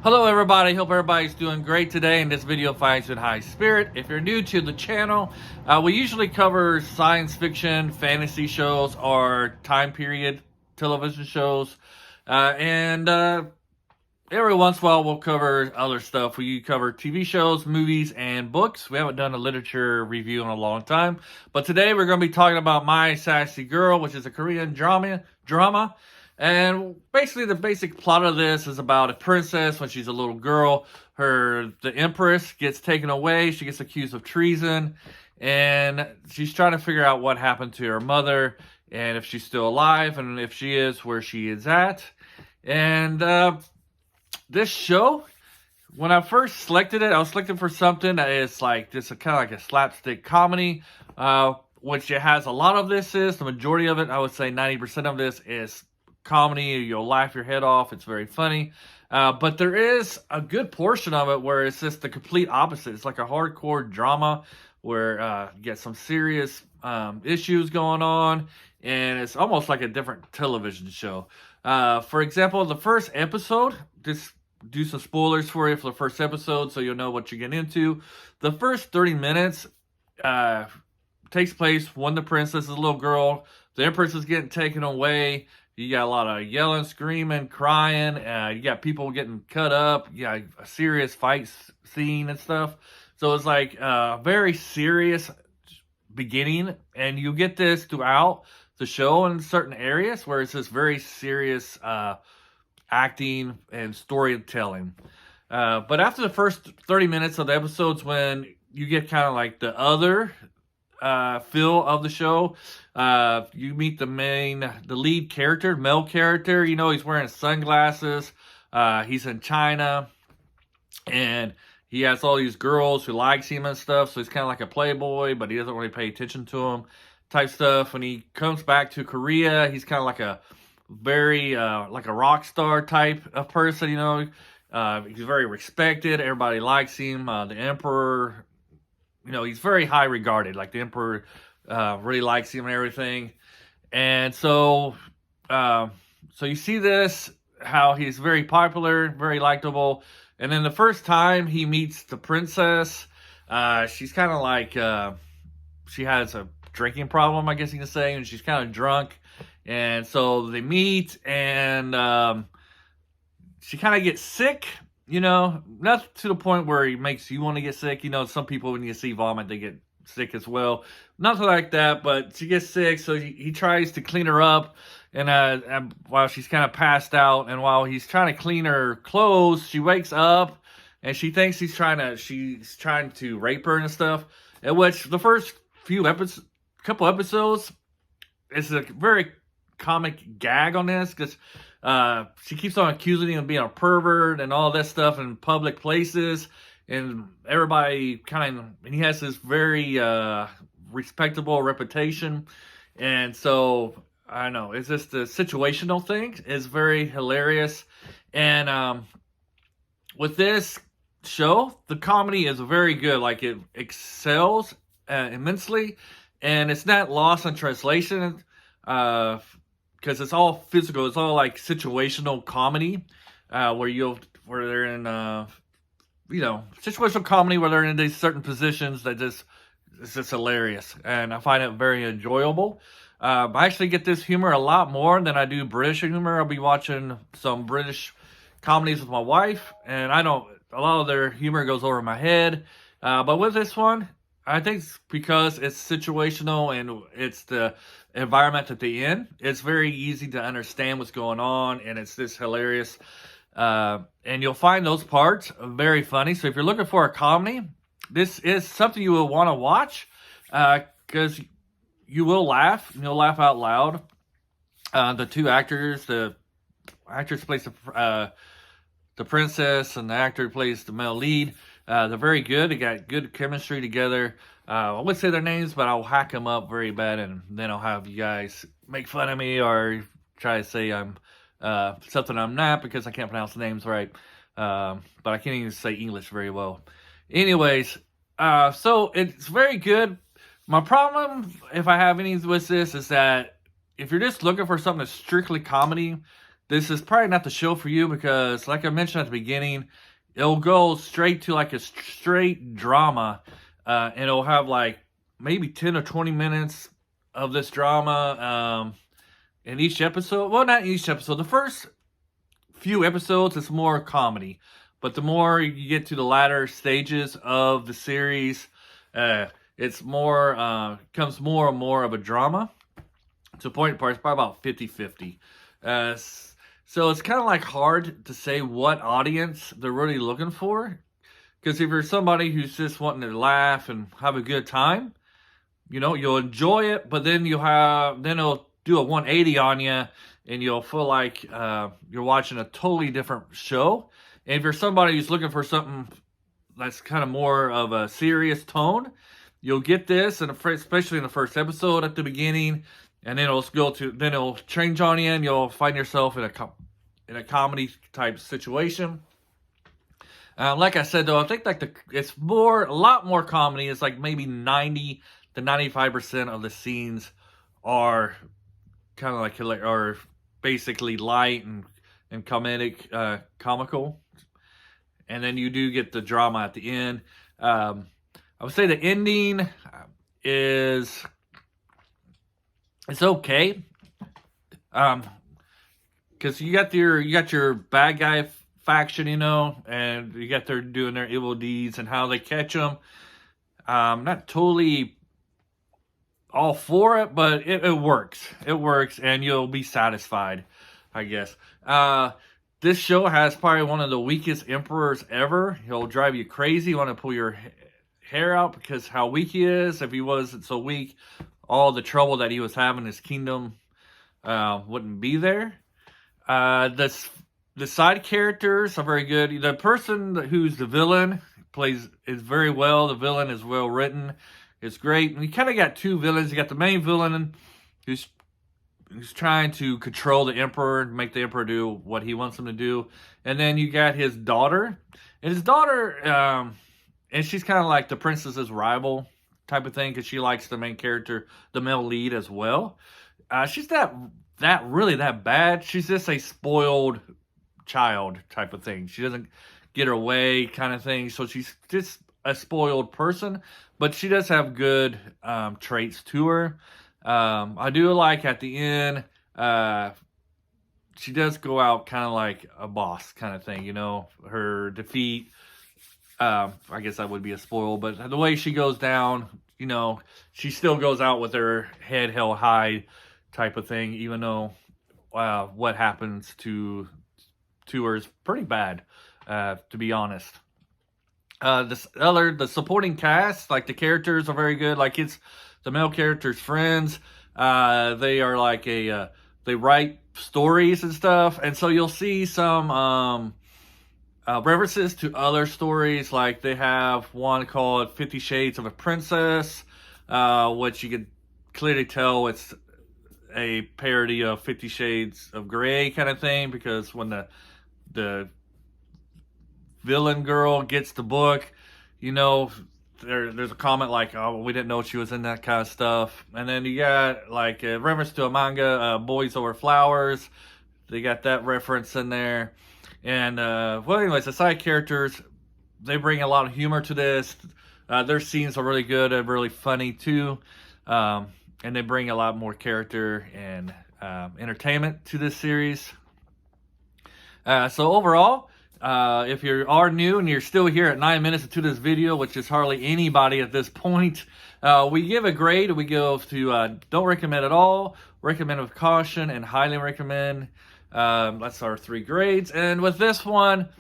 Hello everybody, hope everybody's doing great today, and this video finds you in high spirit. If you're new to the channel, we usually cover science fiction, fantasy shows, or time period television shows. And every once in a while we'll cover other stuff. We cover TV shows, movies, and books. We haven't done a literature review in a long time. But today we're going to be talking about My Sassy Girl, which is a Korean drama. And basically the basic plot of this is about a princess when she's a little girl. The empress gets taken away. She gets accused of treason. And she's trying to figure out what happened to her mother and if she's still alive, and if she is, where she is at. And this show, when I first selected it, I was selecting for something that is like just kind of like a slapstick comedy, which it has a lot of. This is the majority of it. I would say 90% of this is comedy. You'll laugh your head off. It's very funny. But there is a good portion of it where it's just the complete opposite. It's like a hardcore drama where you get some serious issues going on, and it's almost like a different television show. For example, the first episode, just do some spoilers for you for the first episode so you'll know what you get into. The first 30 minutes takes place when the princess is a little girl. The empress is getting taken away. You got a lot of yelling, screaming, crying. You got people getting cut up. You got a serious fight scene and stuff. So it's like a very serious beginning. And you get this throughout the show in certain areas where it's just very serious acting and storytelling. But after the first 30 minutes of the episodes, when you get kind of like the other feel of the show, you meet the lead character, male character. You know, he's wearing sunglasses. He's in China, and he has all these girls who likes him and stuff. So he's kind of like a playboy, but he doesn't really pay attention to them type stuff. When he comes back to Korea, he's kind of like a very like a rock star type of person. You know, he's very respected. Everybody likes him. The emperor, you know, he's very high regarded. Like the emperor really likes him and everything. And so you see this, how he's very popular, very likable. And then the first time he meets the princess, she's kind of like, she has a drinking problem, I guess you can say, and she's kind of drunk. And so they meet, and she kind of gets sick. You know, not to the point where it makes you want to get sick. You know, some people, when you see vomit, they get sick as well. Nothing like that, but she gets sick, so he tries to clean her up. And while she's kind of passed out, and while he's trying to clean her clothes, she wakes up, and she thinks she's trying to rape her and stuff. At which the first couple episodes, it's a very comic gag on this, because she keeps on accusing him of being a pervert and all that stuff in public places, and everybody and he has this very respectable reputation. And so I don't know, it's just a situational thing. It's very hilarious. And with this show, the comedy is very good. Like, it excels immensely, and it's not lost in translation, because it's all physical. It's all like situational comedy, where they're in, situational comedy where they're in these certain positions that it's just hilarious, and I find it very enjoyable. I actually get this humor a lot more than I do British humor. I'll be watching some British comedies with my wife, and a lot of their humor goes over my head. But with this one, I think it's because it's situational and it's the environment that they're in. It's very easy to understand what's going on, and it's just hilarious. And you'll find those parts very funny. So if you're looking for a comedy, this is something you will want to watch, because you will laugh. You'll laugh out loud. The two actors, the actress plays the princess, and the actor who plays the male lead. They're very good. They got good chemistry together. I wouldn't say their names, but I'll hack them up very bad, and then I'll have you guys make fun of me or try to say I'm something I'm not, because I can't pronounce the names right. But I can't even say English very well. Anyways, so it's very good. My problem, if I have any with this, is that if you're just looking for something that's strictly comedy, this is probably not the show for you because, like I mentioned at the beginning, it'll go straight to like a straight drama, and it'll have like maybe 10 or 20 minutes of this drama in each episode. Well, not each episode. The first few episodes, it's more comedy. But the more you get to the latter stages of the series, it's more, becomes more and more of a drama. To a point part, it's probably about 50-50. So it's kind of like hard to say what audience they're really looking for. Because if you're somebody who's just wanting to laugh and have a good time, you know, you'll enjoy it, but then it'll do a 180 on you, and you'll feel like you're watching a totally different show. And if you're somebody who's looking for something that's kind of more of a serious tone, you'll get this, and especially in the first episode at the beginning, and then it'll change on you, and you'll find yourself in a comedy type situation. Like I said, though, I think like it's a lot more comedy. It's like maybe 90 to 95% of the scenes are kind of like are basically light and comedic, comical, and then you do get the drama at the end. I would say the ending it's okay, because you got your bad guy faction, you know, and you got they're doing their evil deeds and how they catch them. Not totally all for it, but it works. It works, and you'll be satisfied, I guess. This show has probably one of the weakest emperors ever. He'll drive you crazy. You want to pull your hair out because how weak he is. If he wasn't so weak, all the trouble that he was having in his kingdom wouldn't be there. The side characters are very good. The person who's the villain is very well. The villain is well written. It's great. And you kind of got two villains. You got the main villain who's trying to control the emperor and make the emperor do what he wants him to do. And then you got his daughter. And his daughter, and she's kind of like the princess's rival type of thing because she likes the main character, the male lead as well. She's not really that bad. She's just a spoiled child type of thing. She doesn't get her way kind of thing. So she's just a spoiled person, but she does have good traits to her. I do like at the end, she does go out kind of like a boss kind of thing, you know, her defeat. I guess that would be a spoil, but the way she goes down, you know, she still goes out with her head held high type of thing, even though what happens to her is pretty bad, to be honest. The supporting cast, like the characters are very good. Like it's the male characters' friends. They are like they write stories and stuff, and so you'll see some references to other stories. Like they have one called 50 Shades of a Princess, which you could clearly tell it's a parody of 50 Shades of Grey kind of thing, because when the villain girl gets the book, you know, there's a comment like, oh, we didn't know she was in that kind of stuff. And then you got like a reference to a manga, Boys Over Flowers. They got that reference in there. And well, anyways, the side characters, they bring a lot of humor to this. Their scenes are really good and really funny too. And they bring a lot more character and entertainment to this series. So overall, if you are new and you're still here at 9 minutes into this video, which is hardly anybody at this point, we give a grade. We go to don't recommend at all, recommend with caution, and highly recommend. That's our 3 grades. And with this one,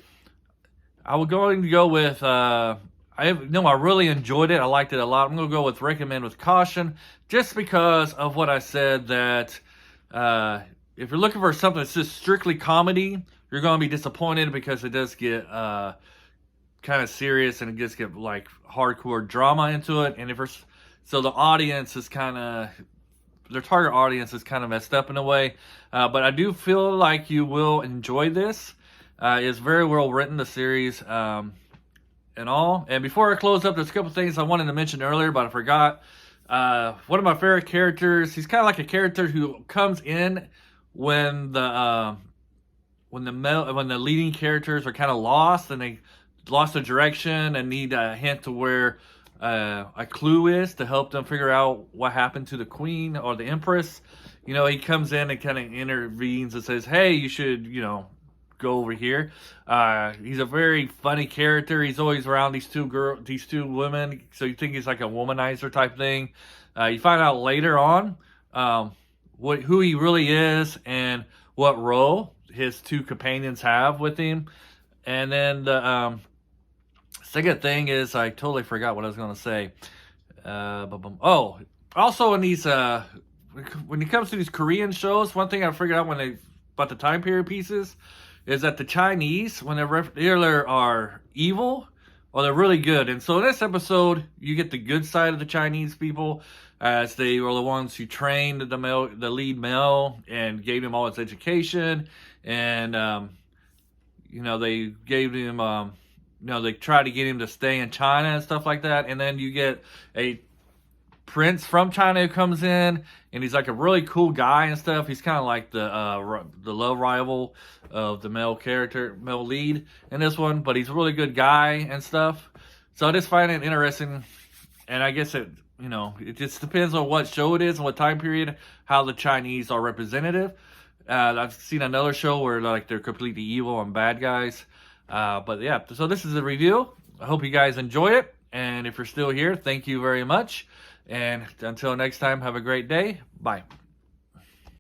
I was going to go with, I really enjoyed it. I liked it a lot. I'm going to go with recommend with caution, just because of what I said, that if you're looking for something that's just strictly comedy, you're going to be disappointed, because it does get kind of serious, and it just get like hardcore drama into it. And so the audience is kind of, their target audience is kind of messed up in a way. But I do feel like you will enjoy this. It's very well written, the series, and all. And before I close up, there's a couple things I wanted to mention earlier, but I forgot. One of my favorite characters, he's kind of like a character who comes in when the when the leading characters are kind of lost and they lost their direction and need a hint to where a clue is to help them figure out what happened to the queen or the empress. You know, he comes in and kind of intervenes and says, hey, you should, you know, go over here. He's a very funny character. He's always around these two women, so you think he's like a womanizer type thing. You find out later on who he really is and what role his two companions have with him. And then the second thing is, I totally forgot what I was going to say. Oh, also in these, when it comes to these Korean shows, one thing I figured out about the time period pieces is that the Chinese, when they are evil or they're really good. And so in this episode, you get the good side of the Chinese people, as they were the ones who trained the lead male and gave him all his education. And, you know, they gave him, you know, they tried to get him to stay in China and stuff like that. And then you get a prince from China who comes in, and he's like a really cool guy and stuff. He's kind of like the love rival of the male lead in this one, but he's a really good guy and stuff. So I just find it interesting, and I guess it, you know, it just depends on what show it is and what time period, how the Chinese are representative. I've seen another show where like they're completely evil and bad guys. But yeah, so this is a review. I hope you guys enjoy it. And if you're still here, thank you very much. And until next time, have a great day. Bye.